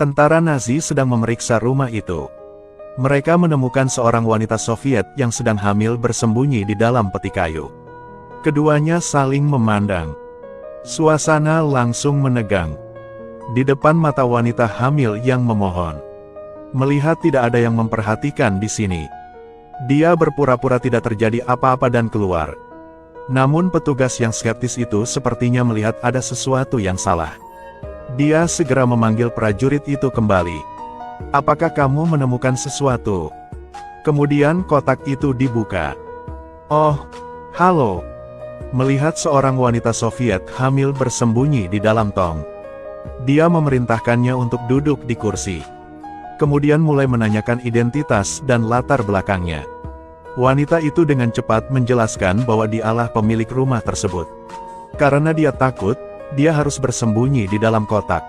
Tentara Nazi sedang memeriksa rumah itu. Mereka menemukan seorang wanita Soviet yang sedang hamil bersembunyi di dalam peti kayu. Keduanya saling memandang. Suasana langsung menegang. Di depan mata wanita hamil yang memohon. Melihat tidak ada yang memperhatikan di sini, dia berpura-pura tidak terjadi apa-apa dan keluar. Namun petugas yang skeptis itu sepertinya melihat ada sesuatu yang salah. Dia segera memanggil prajurit itu kembali. "Apakah kamu menemukan sesuatu?" Kemudian kotak itu dibuka. "Oh, halo." Melihat seorang wanita Soviet hamil bersembunyi di dalam tong, dia memerintahkannya untuk duduk di kursi. Kemudian mulai menanyakan identitas dan latar belakangnya. Wanita itu dengan cepat menjelaskan bahwa dialah pemilik rumah tersebut. Karena dia takut, dia harus bersembunyi di dalam kotak.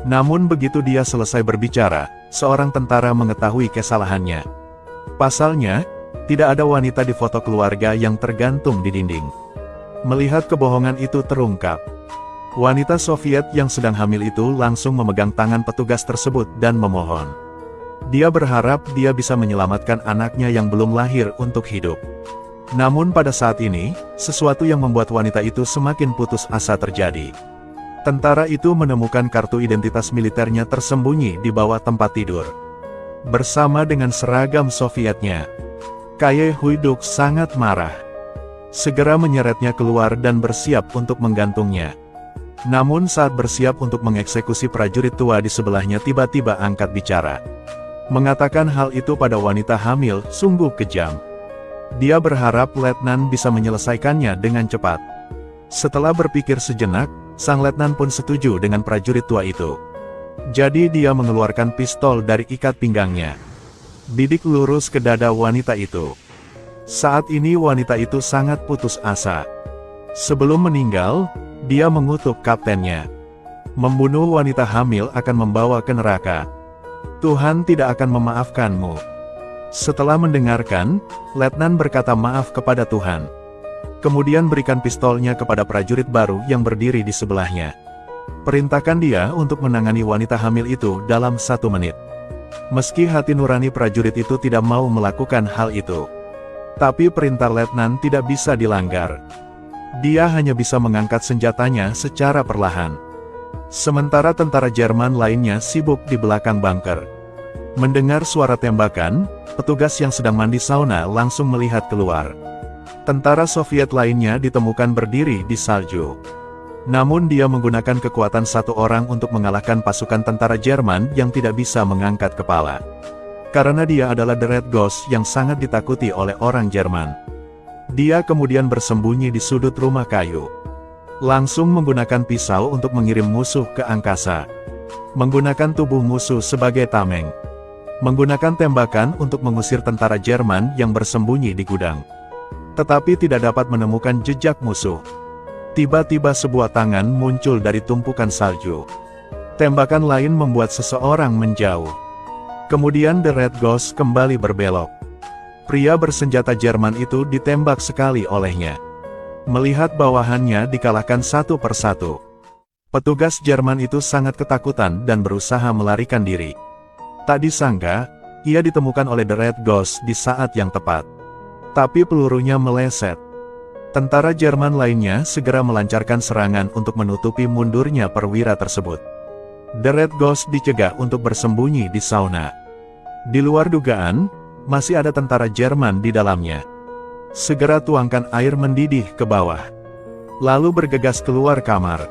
Namun begitu dia selesai berbicara, seorang tentara mengetahui kesalahannya. Pasalnya, tidak ada wanita di foto keluarga yang tergantung di dinding. Melihat kebohongan itu terungkap, wanita Soviet yang sedang hamil itu langsung memegang tangan petugas tersebut dan memohon. Dia berharap dia bisa menyelamatkan anaknya yang belum lahir untuk hidup. Namun pada saat ini, sesuatu yang membuat wanita itu semakin putus asa terjadi. Tentara itu menemukan kartu identitas militernya tersembunyi di bawah tempat tidur. Bersama dengan seragam Sovietnya. Kaye Huiduk sangat marah. Segera menyeretnya keluar dan bersiap untuk menggantungnya. Namun saat bersiap untuk mengeksekusi prajurit tua di sebelahnya tiba-tiba angkat bicara. Mengatakan hal itu pada wanita hamil sungguh kejam. Dia berharap letnan bisa menyelesaikannya dengan cepat. Setelah berpikir sejenak, sang letnan pun setuju dengan prajurit tua itu. Jadi dia mengeluarkan pistol dari ikat pinggangnya. Bidik lurus ke dada wanita itu. Saat ini wanita itu sangat putus asa. Sebelum meninggal, dia mengutuk kaptennya. Membunuh wanita hamil akan membawa ke neraka. Tuhan tidak akan memaafkanmu. Setelah mendengarkan, letnan berkata maaf kepada Tuhan. Kemudian berikan pistolnya kepada prajurit baru yang berdiri di sebelahnya. Perintahkan dia untuk menangani wanita hamil itu dalam 1 menit. Meski hati nurani prajurit itu tidak mau melakukan hal itu. Tapi perintah letnan tidak bisa dilanggar. Dia hanya bisa mengangkat senjatanya secara perlahan. Sementara tentara Jerman lainnya sibuk di belakang bunker. Mendengar suara tembakan, petugas yang sedang mandi sauna langsung melihat keluar. Tentara Soviet lainnya ditemukan berdiri di salju. Namun dia menggunakan kekuatan 1 orang untuk mengalahkan pasukan tentara Jerman yang tidak bisa mengangkat kepala. Karena dia adalah The Red Ghost yang sangat ditakuti oleh orang Jerman. Dia kemudian bersembunyi di sudut rumah kayu. Langsung menggunakan pisau untuk mengirim musuh ke angkasa. Menggunakan tubuh musuh sebagai tameng. Menggunakan tembakan untuk mengusir tentara Jerman yang bersembunyi di gudang. Tetapi tidak dapat menemukan jejak musuh. Tiba-tiba sebuah tangan muncul dari tumpukan salju. Tembakan lain membuat seseorang menjauh. Kemudian The Red Ghost kembali berbelok. Pria bersenjata Jerman itu ditembak sekali olehnya. Melihat bawahannya dikalahkan satu persatu. Petugas Jerman itu sangat ketakutan dan berusaha melarikan diri. Tak disangka, ia ditemukan oleh The Red Ghost di saat yang tepat. Tapi pelurunya meleset. Tentara Jerman lainnya segera melancarkan serangan untuk menutupi mundurnya perwira tersebut. The Red Ghost dicegah untuk bersembunyi di sauna. Di luar dugaan, masih ada tentara Jerman di dalamnya. Segera tuangkan air mendidih ke bawah. Lalu bergegas keluar kamar.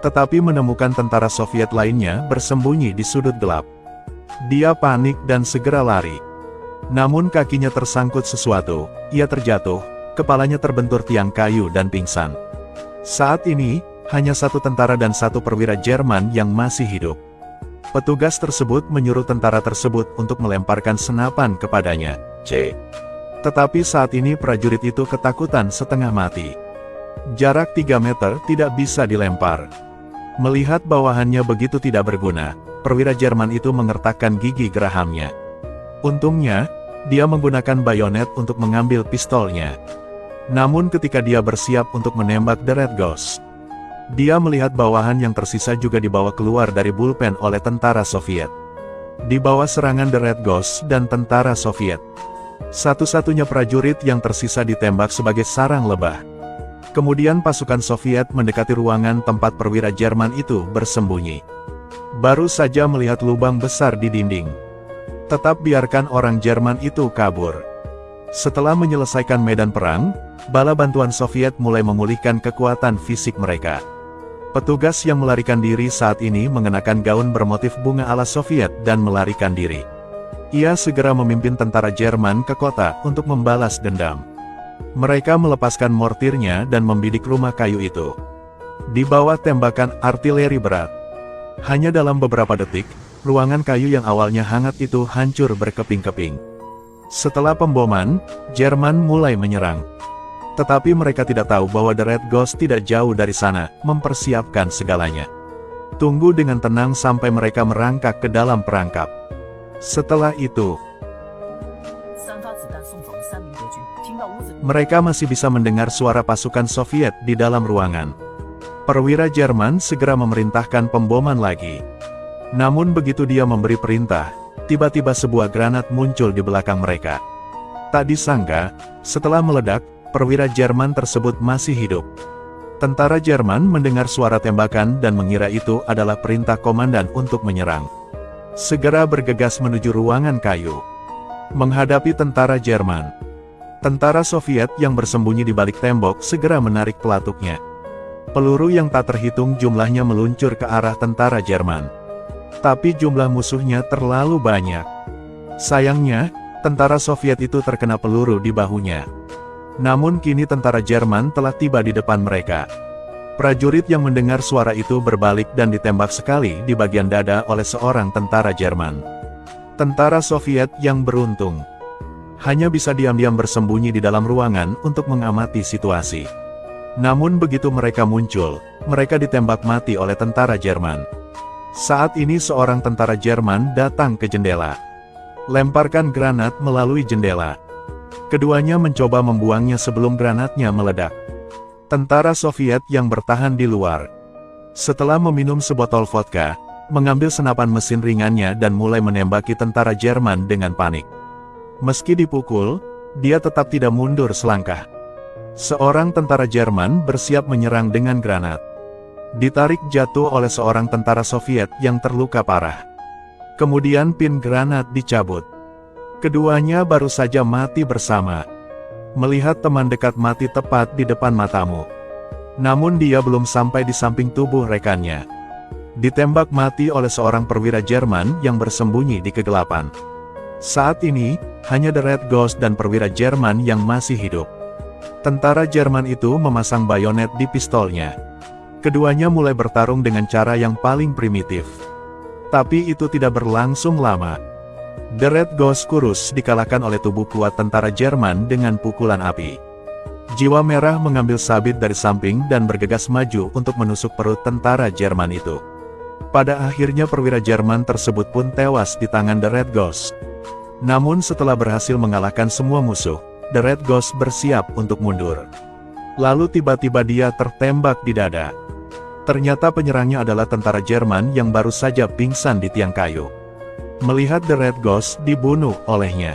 Tetapi menemukan tentara Soviet lainnya bersembunyi di sudut gelap. Dia panik dan segera lari. Namun kakinya tersangkut sesuatu, ia terjatuh, kepalanya terbentur tiang kayu dan pingsan. Saat ini, hanya 1 tentara dan 1 perwira Jerman yang masih hidup. Petugas tersebut menyuruh tentara tersebut untuk melemparkan senapan kepadanya. Tetapi saat ini prajurit itu ketakutan setengah mati. Jarak 3 meter tidak bisa dilempar. Melihat bawahannya begitu tidak berguna, perwira Jerman itu mengertakkan gigi gerahamnya. Untungnya, dia menggunakan bayonet untuk mengambil pistolnya. Namun ketika dia bersiap untuk menembak The Red Ghost, Dia melihat bawahan yang tersisa juga dibawa keluar dari bullpen oleh tentara Soviet. Di bawah serangan The Red Ghost dan tentara Soviet, satu-satunya prajurit yang tersisa ditembak sebagai sarang lebah. Kemudian pasukan Soviet mendekati ruangan tempat perwira Jerman itu bersembunyi. Baru saja melihat lubang besar di dinding. Tetap biarkan orang Jerman itu kabur. Setelah menyelesaikan medan perang, bala bantuan Soviet mulai memulihkan kekuatan fisik mereka. Petugas yang melarikan diri saat ini mengenakan gaun bermotif bunga ala Soviet dan melarikan diri. Ia segera memimpin tentara Jerman ke kota untuk membalas dendam. Mereka melepaskan mortirnya dan membidik rumah kayu itu. Di bawah tembakan artileri berat. Hanya dalam beberapa detik, ruangan kayu yang awalnya hangat itu hancur berkeping-keping. Setelah pemboman, Jerman mulai menyerang. Tetapi mereka tidak tahu bahwa The Red Ghost tidak jauh dari sana, mempersiapkan segalanya. Tunggu dengan tenang sampai mereka merangkak ke dalam perangkap. Setelah itu, mereka masih bisa mendengar suara pasukan Soviet di dalam ruangan. Perwira Jerman segera memerintahkan pemboman lagi. Namun begitu dia memberi perintah, tiba-tiba sebuah granat muncul di belakang mereka. Tak disangka, setelah meledak, perwira Jerman tersebut masih hidup. Tentara Jerman mendengar suara tembakan dan mengira itu adalah perintah komandan untuk menyerang. Segera bergegas menuju ruangan kayu. Menghadapi tentara Jerman. Tentara Soviet yang bersembunyi di balik tembok segera menarik pelatuknya. Peluru yang tak terhitung jumlahnya meluncur ke arah tentara Jerman. Tapi jumlah musuhnya terlalu banyak. Sayangnya, tentara Soviet itu terkena peluru di bahunya. Namun kini tentara Jerman telah tiba di depan mereka. Prajurit yang mendengar suara itu berbalik dan ditembak sekali di bagian dada oleh seorang tentara Jerman. Tentara Soviet yang beruntung hanya bisa diam-diam bersembunyi di dalam ruangan untuk mengamati situasi. Namun begitu mereka muncul, mereka ditembak mati oleh tentara Jerman. Saat ini seorang tentara Jerman datang ke jendela. Lemparkan granat melalui jendela. Keduanya mencoba membuangnya sebelum granatnya meledak. Tentara Soviet yang bertahan di luar, setelah meminum sebotol vodka, mengambil senapan mesin ringannya dan mulai menembaki tentara Jerman dengan panik. Meski dipukul, dia tetap tidak mundur selangkah. Seorang tentara Jerman bersiap menyerang dengan granat. Ditarik jatuh oleh seorang tentara Soviet yang terluka parah. Kemudian pin granat dicabut. Keduanya baru saja mati bersama. Melihat teman dekat mati tepat di depan matamu. Namun dia belum sampai di samping tubuh rekannya. Ditembak mati oleh seorang perwira Jerman yang bersembunyi di kegelapan. Saat ini, hanya The Red Ghost dan perwira Jerman yang masih hidup. Tentara Jerman itu memasang bayonet di pistolnya. Keduanya mulai bertarung dengan cara yang paling primitif. Tapi itu tidak berlangsung lama. The Red Ghost kurus dikalahkan oleh tubuh kuat tentara Jerman dengan pukulan api. Jiwa Merah mengambil sabit dari samping dan bergegas maju untuk menusuk perut tentara Jerman itu. Pada akhirnya perwira Jerman tersebut pun tewas di tangan The Red Ghost. Namun setelah berhasil mengalahkan semua musuh, The Red Ghost bersiap untuk mundur. Lalu tiba-tiba dia tertembak di dada. Ternyata penyerangnya adalah tentara Jerman yang baru saja pingsan di tiang kayu. Melihat The Red Ghost dibunuh olehnya,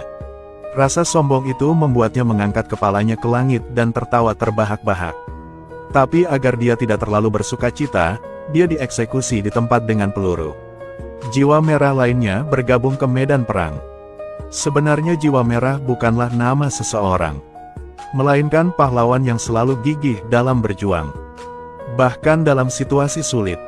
rasa sombong itu membuatnya mengangkat kepalanya ke langit dan tertawa terbahak-bahak. Tapi agar dia tidak terlalu bersukacita, dia dieksekusi di tempat dengan peluru. Jiwa Merah lainnya bergabung ke medan perang. Sebenarnya Jiwa Merah bukanlah nama seseorang, melainkan pahlawan yang selalu gigih dalam berjuang. Bahkan dalam situasi sulit,